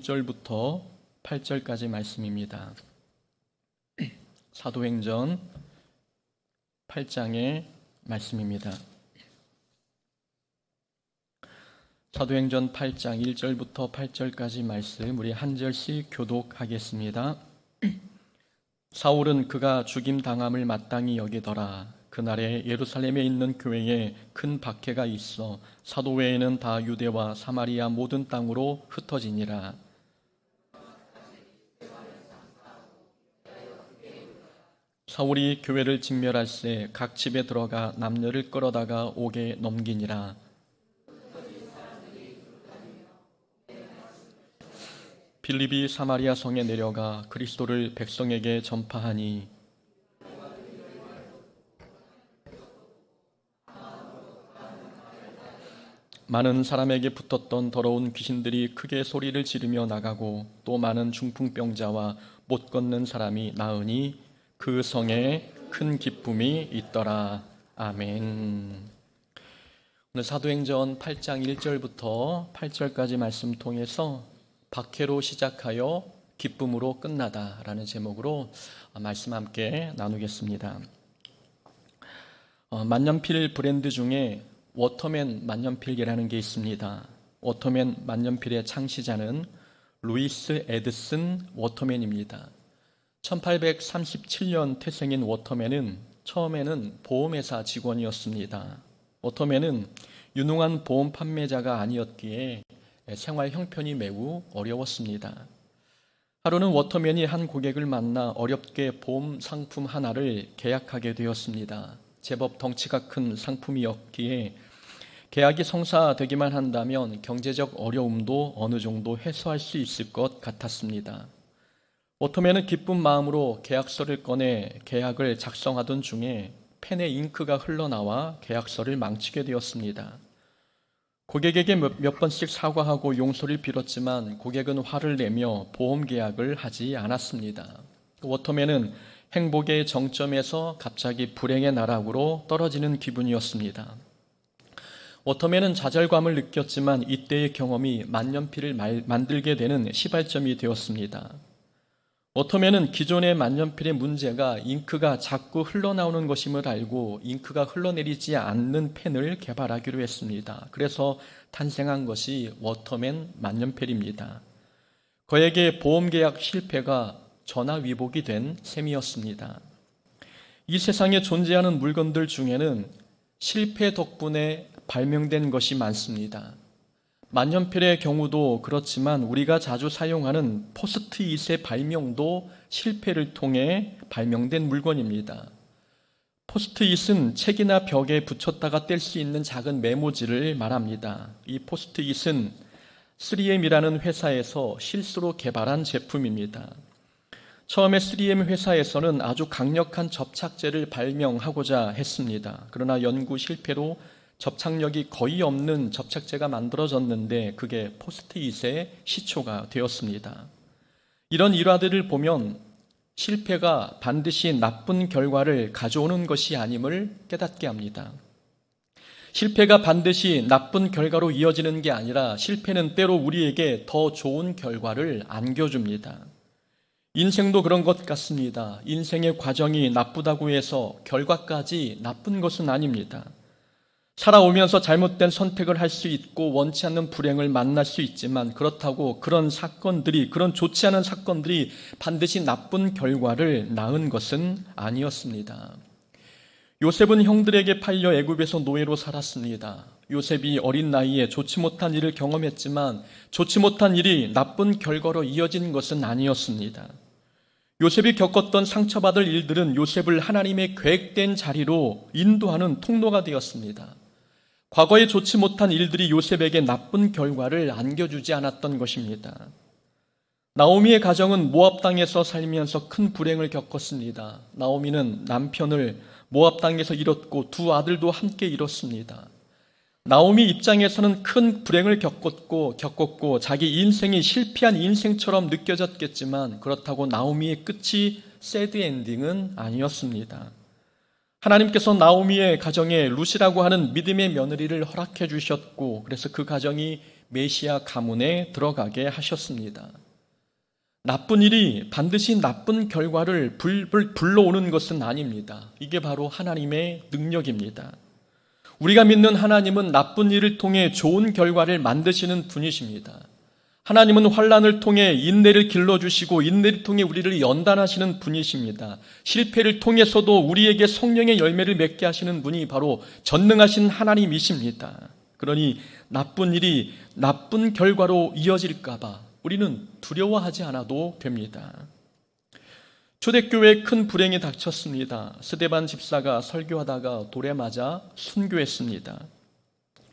1절부터 8절까지 말씀입니다. 사도행전 8장의 말씀입니다. 사도행전 8장 1절부터 8절까지 말씀 우리 한 절씩 교독하겠습니다. 사울은 그가 죽임당함을 마땅히 여기더라. 그날에 예루살렘에 있는 교회에 큰 박해가 있어 사도 외에는 다 유대와 사마리아 모든 땅으로 흩어지니라. 사울이 교회를 진멸할세 각 집에 들어가 남녀를 끌어다가 옥에 넘기니라. 빌립이 사마리아 성에 내려가 그리스도를 백성에게 전파하니 많은 사람에게 붙었던 더러운 귀신들이 크게 소리를 지르며 나가고 또 많은 중풍병자와 못 걷는 사람이 나으니 그 성에 큰 기쁨이 있더라. 아멘. 오늘 사도행전 8장 1절부터 8절까지 말씀 통해서 박해로 시작하여 기쁨으로 끝나다라는 제목으로 말씀 함께 나누겠습니다. 만년필 브랜드 중에 워터맨 만년필이라는 게 있습니다. 워터맨 만년필의 창시자는 루이스 에드슨 워터맨입니다. 1837년 태생인 워터맨은 처음에는 보험회사 직원이었습니다. 워터맨은 유능한 보험 판매자가 아니었기에 생활 형편이 매우 어려웠습니다. 하루는 워터맨이 한 고객을 만나 어렵게 보험 상품 하나를 계약하게 되었습니다. 제법 덩치가 큰 상품이었기에 계약이 성사되기만 한다면 경제적 어려움도 어느 정도 해소할 수 있을 것 같았습니다. 워터맨은 기쁜 마음으로 계약서를 꺼내 계약을 작성하던 중에 펜에 잉크가 흘러나와 계약서를 망치게 되었습니다. 고객에게 몇 번씩 사과하고 용서를 빌었지만 고객은 화를 내며 보험 계약을 하지 않았습니다. 워터맨은 행복의 정점에서 갑자기 불행의 나락으로 떨어지는 기분이었습니다. 워터맨은 좌절감을 느꼈지만 이때의 경험이 만년필을 만들게 되는 시발점이 되었습니다. 워터맨은 기존의 만년필의 문제가 잉크가 자꾸 흘러나오는 것임을 알고 잉크가 흘러내리지 않는 펜을 개발하기로 했습니다. 그래서 탄생한 것이 워터맨 만년필입니다. 그에게 보험계약 실패가 전화위복이 된 셈이었습니다. 이 세상에 존재하는 물건들 중에는 실패 덕분에 발명된 것이 많습니다. 만년필의 경우도 그렇지만 우리가 자주 사용하는 포스트잇의 발명도 실패를 통해 발명된 물건입니다. 포스트잇은 책이나 벽에 붙였다가 뗄 수 있는 작은 메모지를 말합니다. 이 포스트잇은 3M이라는 회사에서 실수로 개발한 제품입니다. 처음에 3M 회사에서는 아주 강력한 접착제를 발명하고자 했습니다. 그러나 연구 실패로 접착력이 거의 없는 접착제가 만들어졌는데 그게 포스트잇의 시초가 되었습니다. 이런 일화들을 보면 실패가 반드시 나쁜 결과를 가져오는 것이 아님을 깨닫게 합니다. 실패가 반드시 나쁜 결과로 이어지는 게 아니라 실패는 때로 우리에게 더 좋은 결과를 안겨줍니다. 인생도 그런 것 같습니다. 인생의 과정이 나쁘다고 해서 결과까지 나쁜 것은 아닙니다. 살아오면서 잘못된 선택을 할 수 있고 원치 않는 불행을 만날 수 있지만 그렇다고 그런 좋지 않은 사건들이 반드시 나쁜 결과를 낳은 것은 아니었습니다. 요셉은 형들에게 팔려 애굽에서 노예로 살았습니다. 요셉이 어린 나이에 좋지 못한 일을 경험했지만 좋지 못한 일이 나쁜 결과로 이어진 것은 아니었습니다. 요셉이 겪었던 상처받을 일들은 요셉을 하나님의 계획된 자리로 인도하는 통로가 되었습니다. 과거에 좋지 못한 일들이 요셉에게 나쁜 결과를 안겨주지 않았던 것입니다. 나오미의 가정은 모압 땅에서 살면서 큰 불행을 겪었습니다. 나오미는 남편을 모압 땅에서 잃었고 두 아들도 함께 잃었습니다. 나오미 입장에서는 큰 불행을 겪었고 자기 인생이 실패한 인생처럼 느껴졌겠지만 그렇다고 나오미의 끝이 새드 엔딩은 아니었습니다. 하나님께서 나오미의 가정에 룻이라고 하는 믿음의 며느리를 허락해 주셨고 그래서 그 가정이 메시아 가문에 들어가게 하셨습니다. 나쁜 일이 반드시 나쁜 결과를 불러오는 것은 아닙니다. 이게 바로 하나님의 능력입니다. 우리가 믿는 하나님은 나쁜 일을 통해 좋은 결과를 만드시는 분이십니다. 하나님은 환난을 통해 인내를 길러주시고 인내를 통해 우리를 연단하시는 분이십니다. 실패를 통해서도 우리에게 성령의 열매를 맺게 하시는 분이 바로 전능하신 하나님이십니다. 그러니 나쁜 일이 나쁜 결과로 이어질까 봐 우리는 두려워하지 않아도 됩니다. 초대교회에 큰 불행이 닥쳤습니다. 스데반 집사가 설교하다가 돌에 맞아 순교했습니다.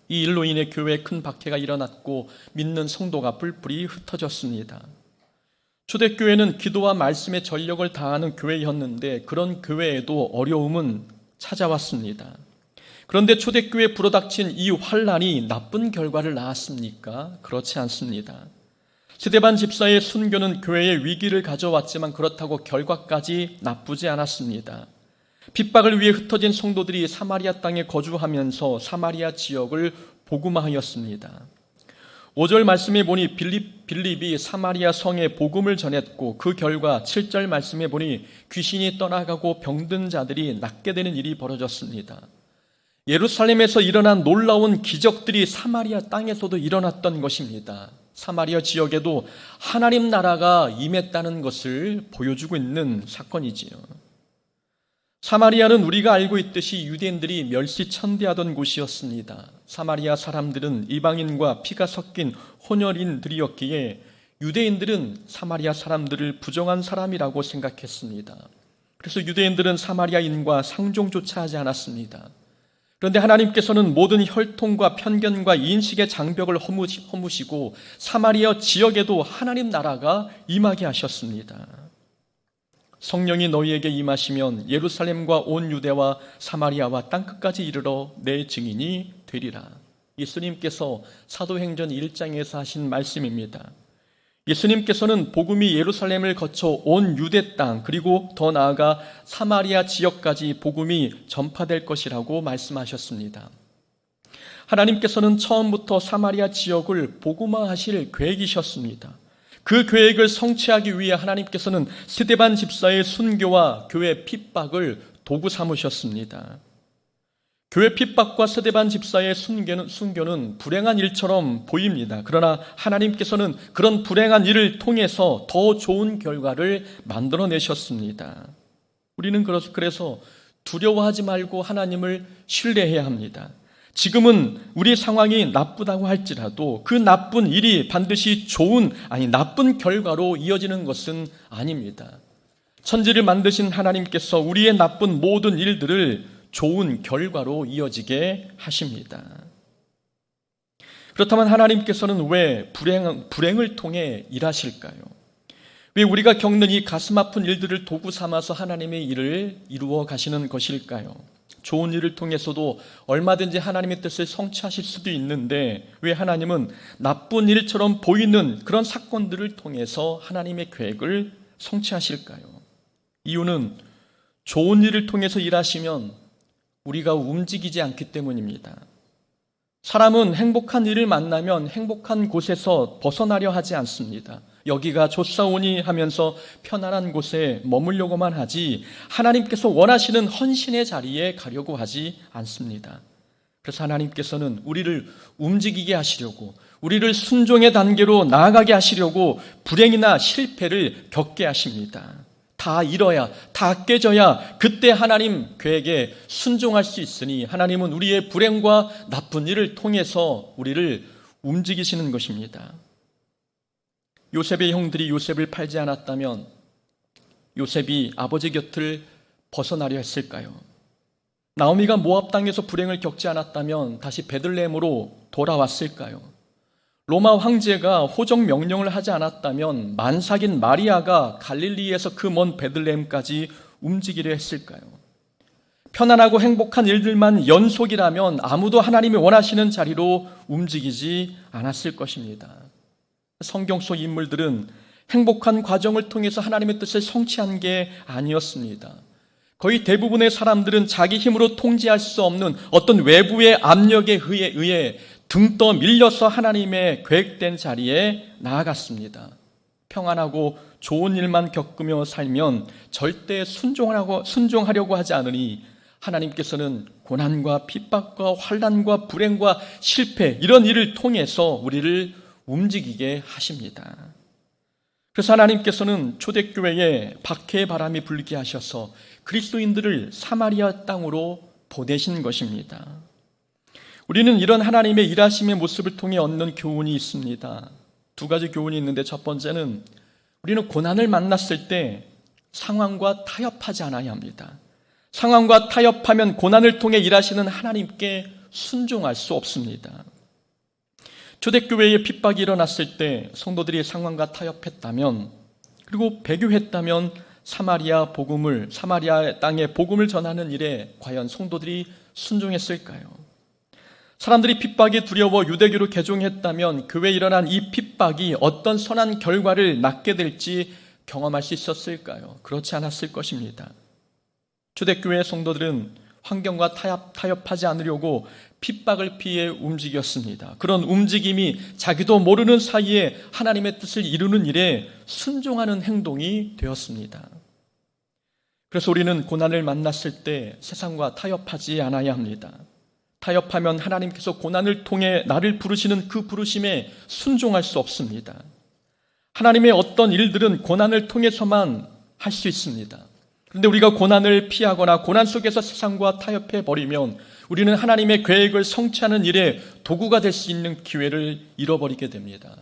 이 일로 인해 교회에 큰 박해가 일어났고 믿는 성도가 뿔뿔이 흩어졌습니다. 초대교회는 기도와 말씀에 전력을 다하는 교회였는데 그런 교회에도 어려움은 찾아왔습니다. 그런데 초대교회에 불어닥친 이 환난이 나쁜 결과를 낳았습니까? 그렇지 않습니다. 스데반 집사의 순교는 교회에 위기를 가져왔지만 그렇다고 결과까지 나쁘지 않았습니다. 핍박을 위해 흩어진 성도들이 사마리아 땅에 거주하면서 사마리아 지역을 복음화하였습니다. 5절 말씀에 보니 빌립이 사마리아 성에 복음을 전했고 그 결과 7절 말씀에 보니 귀신이 떠나가고 병든 자들이 낫게 되는 일이 벌어졌습니다. 예루살렘에서 일어난 놀라운 기적들이 사마리아 땅에서도 일어났던 것입니다. 사마리아 지역에도 하나님 나라가 임했다는 것을 보여주고 있는 사건이지요. 사마리아는 우리가 알고 있듯이 유대인들이 멸시천대하던 곳이었습니다. 사마리아 사람들은 이방인과 피가 섞인 혼혈인들이었기에 유대인들은 사마리아 사람들을 부정한 사람이라고 생각했습니다. 그래서 유대인들은 사마리아인과 상종조차 하지 않았습니다. 그런데 하나님께서는 모든 혈통과 편견과 인식의 장벽을 허무시고 사마리아 지역에도 하나님 나라가 임하게 하셨습니다. 성령이 너희에게 임하시면 예루살렘과 온 유대와 사마리아와 땅끝까지 이르러 내 증인이 되리라. 예수님께서 사도행전 1장에서 하신 말씀입니다. 예수님께서는 복음이 예루살렘을 거쳐 온 유대 땅 그리고 더 나아가 사마리아 지역까지 복음이 전파될 것이라고 말씀하셨습니다. 하나님께서는 처음부터 사마리아 지역을 복음화하실 계획이셨습니다. 그 계획을 성취하기 위해 하나님께서는 스데반 집사의 순교와 교회 핍박을 도구 삼으셨습니다. 교회 핍박과 스데반 집사의 순교는 불행한 일처럼 보입니다. 그러나 하나님께서는 그런 불행한 일을 통해서 더 좋은 결과를 만들어내셨습니다. 우리는 그래서 두려워하지 말고 하나님을 신뢰해야 합니다. 지금은 우리 상황이 나쁘다고 할지라도 그 나쁜 일이 반드시 나쁜 결과로 이어지는 것은 아닙니다. 천지를 만드신 하나님께서 우리의 나쁜 모든 일들을 좋은 결과로 이어지게 하십니다. 그렇다면 하나님께서는 왜 불행을 통해 일하실까요? 왜 우리가 겪는 이 가슴 아픈 일들을 도구 삼아서 하나님의 일을 이루어 가시는 것일까요? 좋은 일을 통해서도 얼마든지 하나님의 뜻을 성취하실 수도 있는데 왜 하나님은 나쁜 일처럼 보이는 그런 사건들을 통해서 하나님의 계획을 성취하실까요? 이유는 좋은 일을 통해서 일하시면 우리가 움직이지 않기 때문입니다. 사람은 행복한 일을 만나면 행복한 곳에서 벗어나려 하지 않습니다. 여기가 좋사오니 하면서 편안한 곳에 머물려고만 하지 하나님께서 원하시는 헌신의 자리에 가려고 하지 않습니다. 그래서 하나님께서는 우리를 움직이게 하시려고 우리를 순종의 단계로 나아가게 하시려고 불행이나 실패를 겪게 하십니다. 다 잃어야, 다 깨져야 그때 하나님 계획에 순종할 수 있으니 하나님은 우리의 불행과 나쁜 일을 통해서 우리를 움직이시는 것입니다. 요셉의 형들이 요셉을 팔지 않았다면 요셉이 아버지 곁을 벗어나려 했을까요? 나오미가 모압 땅에서 불행을 겪지 않았다면 다시 베들레헴으로 돌아왔을까요? 로마 황제가 호적 명령을 하지 않았다면 만삭인 마리아가 갈릴리에서 그 먼 베들레헴까지 움직이려 했을까요? 편안하고 행복한 일들만 연속이라면 아무도 하나님이 원하시는 자리로 움직이지 않았을 것입니다. 성경 속 인물들은 행복한 과정을 통해서 하나님의 뜻을 성취한 게 아니었습니다. 거의 대부분의 사람들은 자기 힘으로 통제할 수 없는 어떤 외부의 압력에 의해 등 떠 밀려서 하나님의 계획된 자리에 나아갔습니다. 평안하고 좋은 일만 겪으며 살면 절대 순종하려고 하지 않으니 하나님께서는 고난과 핍박과 환난과 불행과 실패 이런 일을 통해서 우리를 움직이게 하십니다. 그래서 하나님께서는 초대교회에 박해의 바람이 불게 하셔서 그리스도인들을 사마리아 땅으로 보내신 것입니다. 우리는 이런 하나님의 일하심의 모습을 통해 얻는 교훈이 있습니다. 두 가지 교훈이 있는데, 첫 번째는 우리는 고난을 만났을 때 상황과 타협하지 않아야 합니다. 상황과 타협하면 고난을 통해 일하시는 하나님께 순종할 수 없습니다. 초대교회에 핍박이 일어났을 때 성도들이 상황과 타협했다면, 그리고 배교했다면 사마리아 땅에 복음을 전하는 일에 과연 성도들이 순종했을까요? 사람들이 핍박이 두려워 유대교로 개종했다면 교회에 일어난 이 핍박이 어떤 선한 결과를 낳게 될지 경험할 수 있었을까요? 그렇지 않았을 것입니다. 초대교회 성도들은 환경과 타협하지 않으려고 핍박을 피해 움직였습니다. 그런 움직임이 자기도 모르는 사이에 하나님의 뜻을 이루는 일에 순종하는 행동이 되었습니다. 그래서 우리는 고난을 만났을 때 세상과 타협하지 않아야 합니다. 타협하면 하나님께서 고난을 통해 나를 부르시는 그 부르심에 순종할 수 없습니다. 하나님의 어떤 일들은 고난을 통해서만 할 수 있습니다. 그런데 우리가 고난을 피하거나 고난 속에서 세상과 타협해 버리면 우리는 하나님의 계획을 성취하는 일에 도구가 될 수 있는 기회를 잃어버리게 됩니다.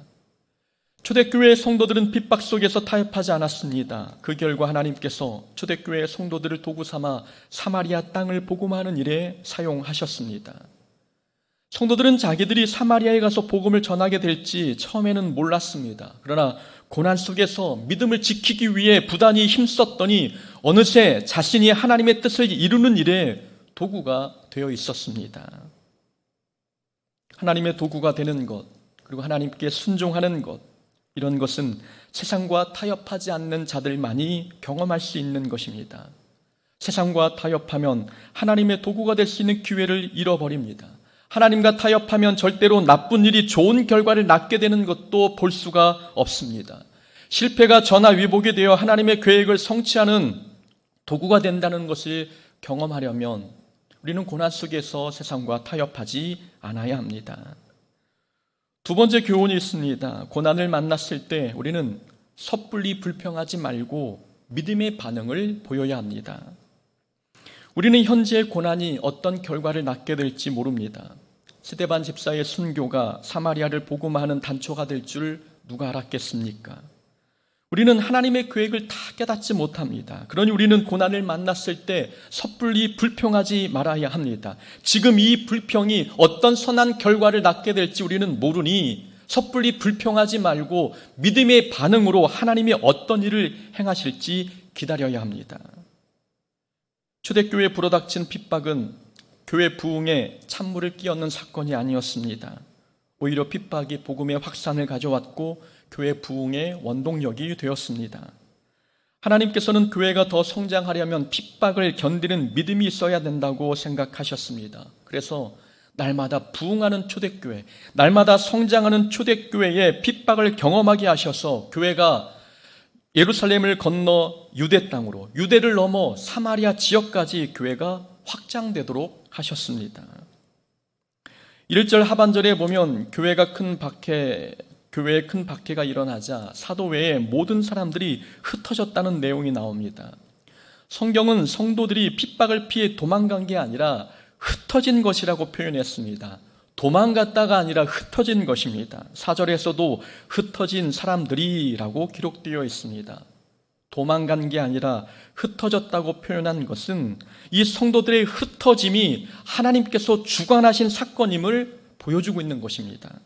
초대교회의 성도들은 핍박 속에서 타협하지 않았습니다. 그 결과 하나님께서 초대교회의 성도들을 도구 삼아 사마리아 땅을 복음하는 일에 사용하셨습니다. 성도들은 자기들이 사마리아에 가서 복음을 전하게 될지 처음에는 몰랐습니다. 그러나 고난 속에서 믿음을 지키기 위해 부단히 힘썼더니 어느새 자신이 하나님의 뜻을 이루는 일에 도구가 되어 있었습니다. 하나님의 도구가 되는 것, 그리고 하나님께 순종하는 것, 이런 것은 세상과 타협하지 않는 자들만이 경험할 수 있는 것입니다. 세상과 타협하면 하나님의 도구가 될 수 있는 기회를 잃어버립니다. 하나님과 타협하면 절대로 나쁜 일이 좋은 결과를 낳게 되는 것도 볼 수가 없습니다. 실패가 전화위복이 되어 하나님의 계획을 성취하는 도구가 된다는 것을 경험하려면 우리는 고난 속에서 세상과 타협하지 않아야 합니다. 두 번째 교훈이 있습니다. 고난을 만났을 때 우리는 섣불리 불평하지 말고 믿음의 반응을 보여야 합니다. 우리는 현재의 고난이 어떤 결과를 낳게 될지 모릅니다. 스데반 집사의 순교가 사마리아를 복음하는 단초가 될 줄 누가 알았겠습니까? 우리는 하나님의 계획을 다 깨닫지 못합니다. 그러니 우리는 고난을 만났을 때 섣불리 불평하지 말아야 합니다. 지금 이 불평이 어떤 선한 결과를 낳게 될지 우리는 모르니 섣불리 불평하지 말고 믿음의 반응으로 하나님이 어떤 일을 행하실지 기다려야 합니다. 초대교회에 불어닥친 핍박은 교회 부흥에 찬물을 끼얹는 사건이 아니었습니다. 오히려 핍박이 복음의 확산을 가져왔고 교회 부흥의 원동력이 되었습니다. 하나님께서는 교회가 더 성장하려면 핍박을 견디는 믿음이 있어야 된다고 생각하셨습니다. 그래서 날마다 부흥하는 초대교회, 날마다 성장하는 초대교회의 핍박을 경험하게 하셔서 교회가 예루살렘을 건너 유대 땅으로, 유대를 넘어 사마리아 지역까지 교회가 확장되도록 하셨습니다. 1절 하반절에 보면 교회에 큰 박해가 일어나자 사도 외에 모든 사람들이 흩어졌다는 내용이 나옵니다. 성경은 성도들이 핍박을 피해 도망간 게 아니라 흩어진 것이라고 표현했습니다. 도망갔다가 아니라 흩어진 것입니다. 4절에서도 흩어진 사람들이라고 기록되어 있습니다. 도망간 게 아니라 흩어졌다고 표현한 것은 이 성도들의 흩어짐이 하나님께서 주관하신 사건임을 보여주고 있는 것입니다.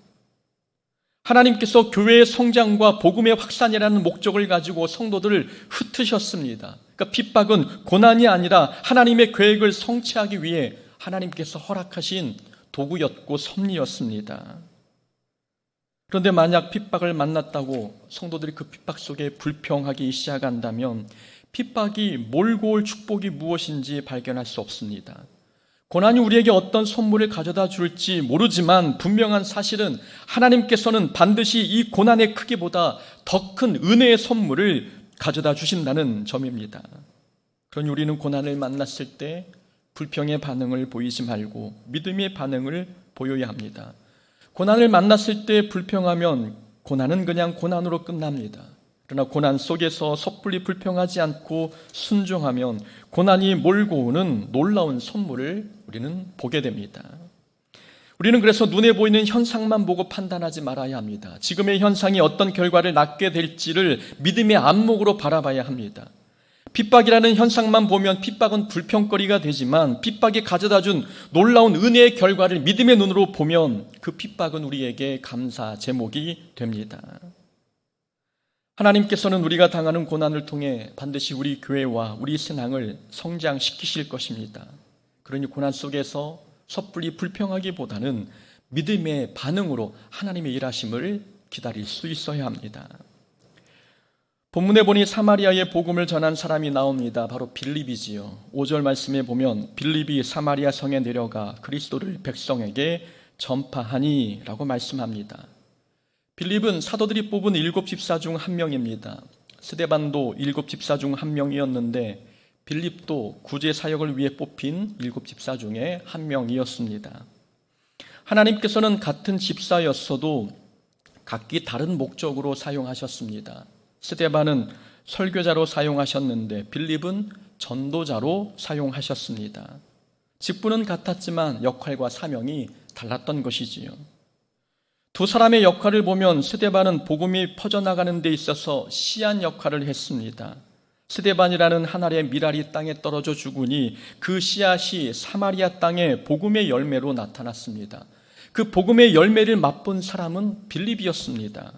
하나님께서 교회의 성장과 복음의 확산이라는 목적을 가지고 성도들을 흩으셨습니다. 그러니까 핍박은 고난이 아니라 하나님의 계획을 성취하기 위해 하나님께서 허락하신 도구였고 섭리였습니다. 그런데 만약 핍박을 만났다고 성도들이 그 핍박 속에 불평하기 시작한다면 핍박이 몰고 올 축복이 무엇인지 발견할 수 없습니다. 고난이 우리에게 어떤 선물을 가져다 줄지 모르지만 분명한 사실은 하나님께서는 반드시 이 고난의 크기보다 더 큰 은혜의 선물을 가져다 주신다는 점입니다. 그러니 우리는 고난을 만났을 때 불평의 반응을 보이지 말고 믿음의 반응을 보여야 합니다. 고난을 만났을 때 불평하면 고난은 그냥 고난으로 끝납니다. 그러나 고난 속에서 섣불리 불평하지 않고 순종하면 고난이 몰고 오는 놀라운 선물을 우리는 보게 됩니다. 우리는 그래서 눈에 보이는 현상만 보고 판단하지 말아야 합니다. 지금의 현상이 어떤 결과를 낳게 될지를 믿음의 안목으로 바라봐야 합니다. 핍박이라는 현상만 보면 핍박은 불평거리가 되지만 핍박이 가져다준 놀라운 은혜의 결과를 믿음의 눈으로 보면 그 핍박은 우리에게 감사 제목이 됩니다. 하나님께서는 우리가 당하는 고난을 통해 반드시 우리 교회와 우리 신앙을 성장시키실 것입니다. 그러니 고난 속에서 섣불리 불평하기보다는 믿음의 반응으로 하나님의 일하심을 기다릴 수 있어야 합니다. 본문에 보니 사마리아의 복음을 전한 사람이 나옵니다. 바로 빌립이지요. 5절 말씀에 보면 빌립이 사마리아 성에 내려가 그리스도를 백성에게 전파하니 라고 말씀합니다. 빌립은 사도들이 뽑은 7 집사 중 한 명입니다. 스데반도 7 집사 중 한 명이었는데 빌립도 구제 사역을 위해 뽑힌 7 집사 중에 한 명이었습니다. 하나님께서는 같은 집사였어도 각기 다른 목적으로 사용하셨습니다. 스데반은 설교자로 사용하셨는데 빌립은 전도자로 사용하셨습니다. 직분은 같았지만 역할과 사명이 달랐던 것이지요. 두 사람의 역할을 보면 스데반은 복음이 퍼져나가는 데 있어서 씨앗 역할을 했습니다. 스데반이라는 한 알의 밀알이 땅에 떨어져 죽으니 그 씨앗이 사마리아 땅에 복음의 열매로 나타났습니다. 그 복음의 열매를 맛본 사람은 빌립이었습니다.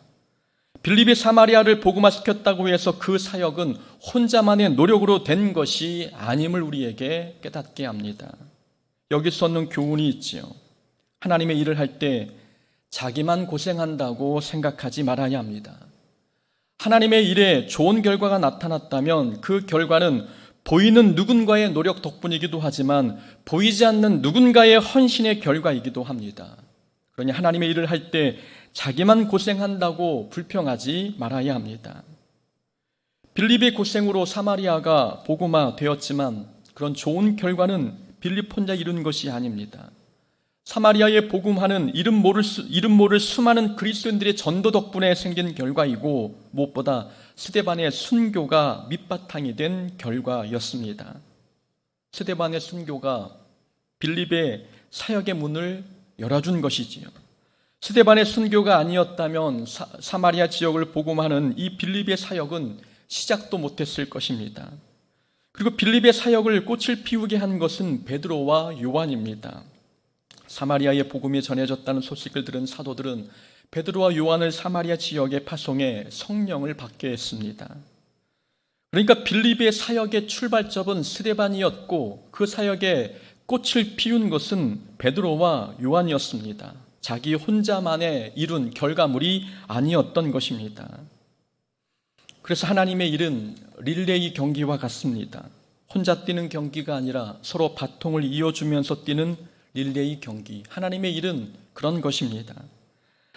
빌립이 사마리아를 복음화시켰다고 해서 그 사역은 혼자만의 노력으로 된 것이 아님을 우리에게 깨닫게 합니다. 여기서 얻는 교훈이 있지요. 하나님의 일을 할 때 자기만 고생한다고 생각하지 말아야 합니다. 하나님의 일에 좋은 결과가 나타났다면 그 결과는 보이는 누군가의 노력 덕분이기도 하지만 보이지 않는 누군가의 헌신의 결과이기도 합니다. 그러니 하나님의 일을 할 때 자기만 고생한다고 불평하지 말아야 합니다. 빌립의 고생으로 사마리아가 복음화 되었지만 그런 좋은 결과는 빌립 혼자 이룬 것이 아닙니다. 사마리아의 복음화는 이름 모를 수많은 그리스도인들의 전도 덕분에 생긴 결과이고 무엇보다 스데반의 순교가 밑바탕이 된 결과였습니다. 스데반의 순교가 빌립의 사역의 문을 열어준 것이지요. 스데반의 순교가 아니었다면 사마리아 지역을 복음하는 이 빌립의 사역은 시작도 못했을 것입니다. 그리고 빌립의 사역을 꽃을 피우게 한 것은 베드로와 요한입니다. 사마리아의 복음이 전해졌다는 소식을 들은 사도들은 베드로와 요한을 사마리아 지역에 파송해 성령을 받게 했습니다. 그러니까 빌립의 사역의 출발점은 스데반이었고 그 사역에 꽃을 피운 것은 베드로와 요한이었습니다. 자기 혼자만의 이룬 결과물이 아니었던 것입니다. 그래서 하나님의 일은 릴레이 경기와 같습니다. 혼자 뛰는 경기가 아니라 서로 바통을 이어주면서 뛰는 릴레이 경기. 하나님의 일은 그런 것입니다.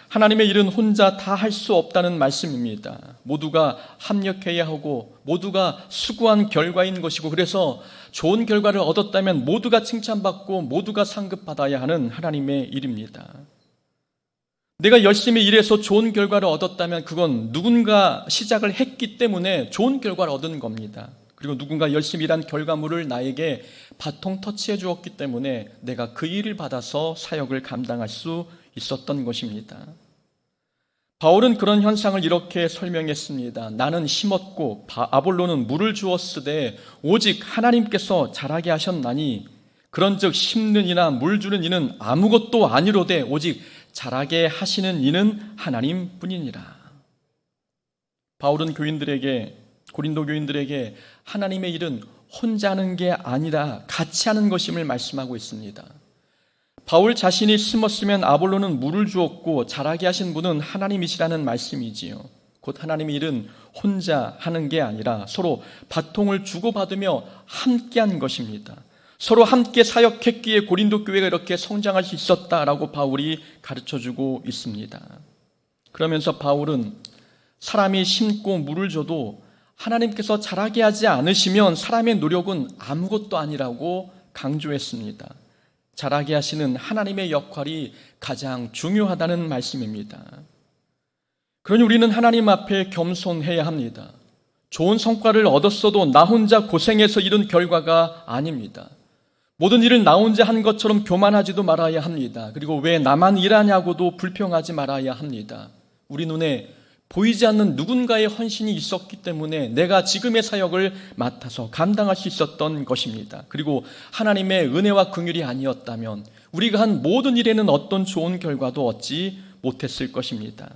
하나님의 일은 혼자 다 할 수 없다는 말씀입니다. 모두가 합력해야 하고 모두가 수고한 결과인 것이고 그래서 좋은 결과를 얻었다면 모두가 칭찬받고 모두가 상급받아야 하는 하나님의 일입니다. 내가 열심히 일해서 좋은 결과를 얻었다면 그건 누군가 시작을 했기 때문에 좋은 결과를 얻은 겁니다. 그리고 누군가 열심히 일한 결과물을 나에게 바통 터치해 주었기 때문에 내가 그 일을 받아서 사역을 감당할 수 있었던 것입니다. 바울은 그런 현상을 이렇게 설명했습니다. 나는 심었고 아볼로는 물을 주었으되 오직 하나님께서 자라게 하셨나니 그런즉 심는 이나 물 주는 이는 아무것도 아니로되 오직 자라게 하시는 이는 하나님뿐이니라. 바울은 고린도 교인들에게 하나님의 일은 혼자 하는 게 아니라 같이 하는 것임을 말씀하고 있습니다. 바울 자신이 심었으면 아볼로는 물을 주었고 자라게 하신 분은 하나님이시라는 말씀이지요. 곧 하나님의 일은 혼자 하는 게 아니라 서로 바통을 주고받으며 함께한 것입니다. 서로 함께 사역했기에 고린도 교회가 이렇게 성장할 수 있었다라고 바울이 가르쳐주고 있습니다. 그러면서 바울은 사람이 심고 물을 줘도 하나님께서 자라게 하지 않으시면 사람의 노력은 아무것도 아니라고 강조했습니다. 자라게 하시는 하나님의 역할이 가장 중요하다는 말씀입니다. 그러니 우리는 하나님 앞에 겸손해야 합니다. 좋은 성과를 얻었어도 나 혼자 고생해서 이룬 결과가 아닙니다. 모든 일을 나 혼자 한 것처럼 교만하지도 말아야 합니다. 그리고 왜 나만 일하냐고도 불평하지 말아야 합니다. 우리 눈에 보이지 않는 누군가의 헌신이 있었기 때문에 내가 지금의 사역을 맡아서 감당할 수 있었던 것입니다. 그리고 하나님의 은혜와 긍휼이 아니었다면 우리가 한 모든 일에는 어떤 좋은 결과도 얻지 못했을 것입니다.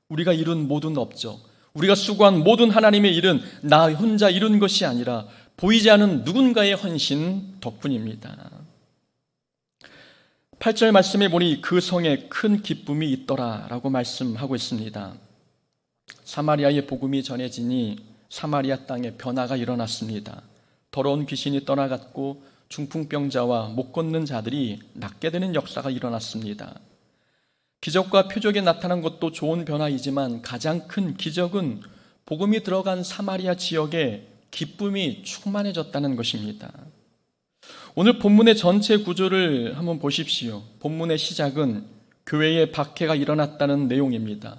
우리가 이룬 모든 업적, 우리가 수고한 모든 하나님의 일은 나 혼자 이룬 것이 아니라 보이지 않는 누군가의 헌신 덕분입니다. 8절 말씀에 보니 그 성에 큰 기쁨이 있더라 라고 말씀하고 있습니다. 사마리아의 복음이 전해지니 사마리아 땅에 변화가 일어났습니다. 더러운 귀신이 떠나갔고 중풍병자와 못 걷는 자들이 낫게 되는 역사가 일어났습니다. 기적과 표적에 나타난 것도 좋은 변화이지만 가장 큰 기적은 복음이 들어간 사마리아 지역에 기쁨이 충만해졌다는 것입니다. 오늘 본문의 전체 구조를 한번 보십시오. 본문의 시작은 교회에 박해가 일어났다는 내용입니다.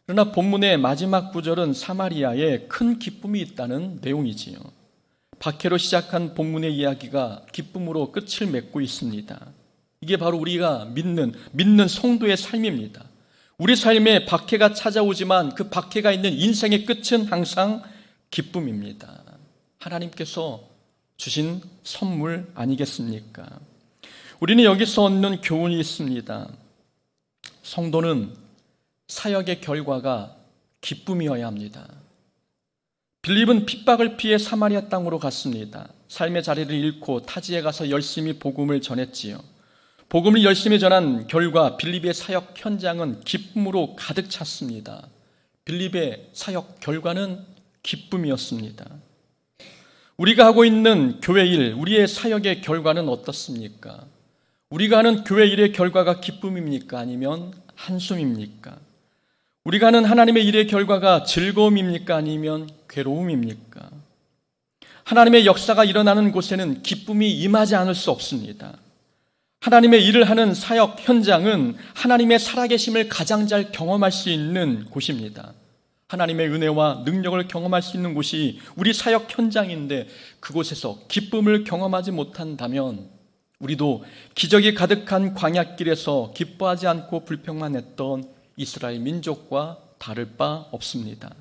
그러나 본문의 마지막 구절은 사마리아에 큰 기쁨이 있다는 내용이지요. 박해로 시작한 본문의 이야기가 기쁨으로 끝을 맺고 있습니다. 이게 바로 우리가 믿는 성도의 삶입니다. 우리 삶에 박해가 찾아오지만 그 박해가 있는 인생의 끝은 항상 기쁨입니다. 하나님께서 주신 선물 아니겠습니까? 우리는 여기서 얻는 교훈이 있습니다. 성도는 사역의 결과가 기쁨이어야 합니다. 빌립은 핍박을 피해 사마리아 땅으로 갔습니다. 삶의 자리를 잃고 타지에 가서 열심히 복음을 전했지요. 복음을 열심히 전한 결과 빌립의 사역 현장은 기쁨으로 가득 찼습니다. 빌립의 사역 결과는 기쁨이었습니다. 우리가 하고 있는 교회 일, 우리의 사역의 결과는 어떻습니까? 우리가 하는 교회 일의 결과가 기쁨입니까? 아니면 한숨입니까? 우리가 하는 하나님의 일의 결과가 즐거움입니까? 아니면 괴로움입니까? 하나님의 역사가 일어나는 곳에는 기쁨이 임하지 않을 수 없습니다. 하나님의 일을 하는 사역 현장은 하나님의 살아계심을 가장 잘 경험할 수 있는 곳입니다. 하나님의 은혜와 능력을 경험할 수 있는 곳이 우리 사역 현장인데 그곳에서 기쁨을 경험하지 못한다면 우리도 기적이 가득한 광야길에서 기뻐하지 않고 불평만 했던 이스라엘 민족과 다를 바 없습니다.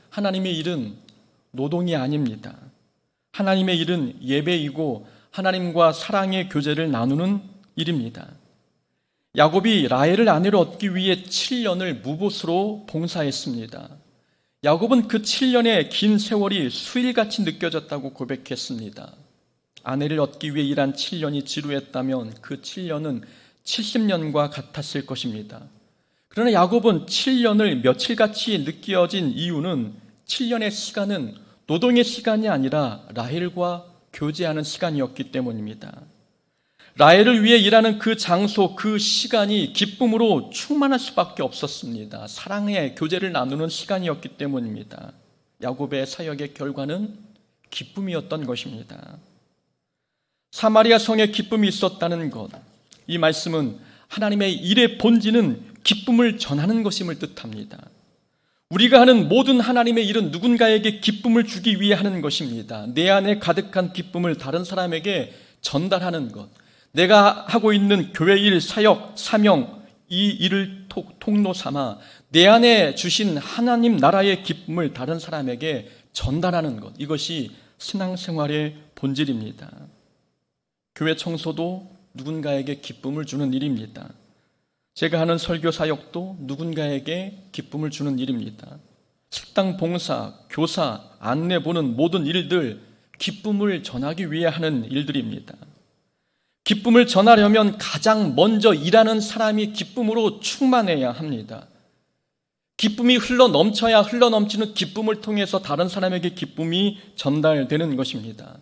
하나님의 일은 노동이 아닙니다. 하나님의 일은 예배이고 하나님과 사랑의 교제를 나누는 일입니다. 야곱이 라헬을 아내로 얻기 위해 7년을 무봇으로 봉사했습니다. 야곱은 그 7년의 긴 세월이 수일같이 느껴졌다고 고백했습니다. 아내를 얻기 위해 일한 7년이 지루했다면 그 7년은 70년과 같았을 것입니다. 그러나 야곱은 7년을 며칠같이 느껴진 이유는 7년의 시간은 노동의 시간이 아니라 라헬과 교제하는 시간이었기 때문입니다. 라헬을 위해 일하는 그 장소, 그 시간이 기쁨으로 충만할 수밖에 없었습니다. 사랑의 교제를 나누는 시간이었기 때문입니다. 야곱의 사역의 결과는 기쁨이었던 것입니다. 사마리아 성에 기쁨이 있었다는 것, 이 말씀은 하나님의 일의 본질은 기쁨을 전하는 것임을 뜻합니다. 우리가 하는 모든 하나님의 일은 누군가에게 기쁨을 주기 위해 하는 것입니다. 내 안에 가득한 기쁨을 다른 사람에게 전달하는 것, 내가 하고 있는 교회 일, 사역, 사명, 이 일을 통로 삼아 내 안에 주신 하나님 나라의 기쁨을 다른 사람에게 전달하는 것, 이것이 신앙생활의 본질입니다. 교회 청소도 누군가에게 기쁨을 주는 일입니다. 제가 하는 설교 사역도 누군가에게 기쁨을 주는 일입니다. 식당 봉사, 교사, 안내 보는 모든 일들, 기쁨을 전하기 위해 하는 일들입니다. 기쁨을 전하려면 가장 먼저 일하는 사람이 기쁨으로 충만해야 합니다. 기쁨이 흘러 넘쳐야 흘러 넘치는 기쁨을 통해서 다른 사람에게 기쁨이 전달되는 것입니다.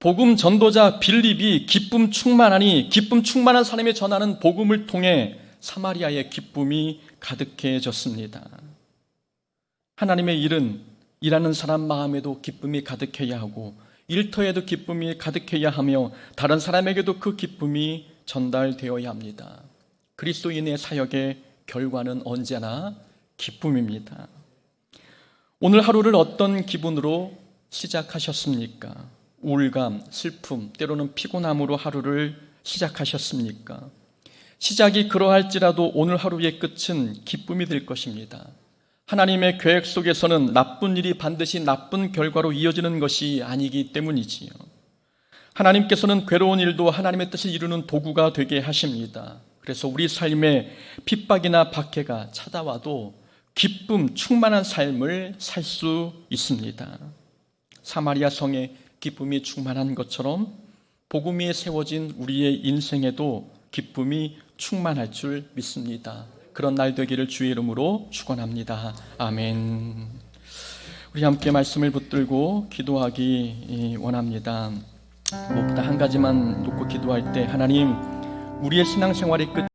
복음 전도자 빌립이 기쁨 충만하니 기쁨 충만한 사람이 전하는 복음을 통해 사마리아의 기쁨이 가득해졌습니다. 하나님의 일은 일하는 사람 마음에도 기쁨이 가득해야 하고 일터에도 기쁨이 가득해야 하며 다른 사람에게도 그 기쁨이 전달되어야 합니다. 그리스도인의 사역의 결과는 언제나 기쁨입니다. 오늘 하루를 어떤 기분으로 시작하셨습니까? 우울감, 슬픔, 때로는 피곤함으로 하루를 시작하셨습니까? 시작이 그러할지라도 오늘 하루의 끝은 기쁨이 될 것입니다. 하나님의 계획 속에서는 나쁜 일이 반드시 나쁜 결과로 이어지는 것이 아니기 때문이지요. 하나님께서는 괴로운 일도 하나님의 뜻을 이루는 도구가 되게 하십니다. 그래서 우리 삶에 핍박이나 박해가 찾아와도 기쁨 충만한 삶을 살 수 있습니다. 사마리아 성에 기쁨이 충만한 것처럼 복음 위에 세워진 우리의 인생에도 기쁨이 충만할 줄 믿습니다. 그런 날 되기를 주의 이름으로 축원합니다. 아멘. 우리 함께 말씀을 붙들고 기도하기 원합니다. 무엇보다 한 가지만 놓고 기도할 때 하나님, 우리의 신앙생활의 끝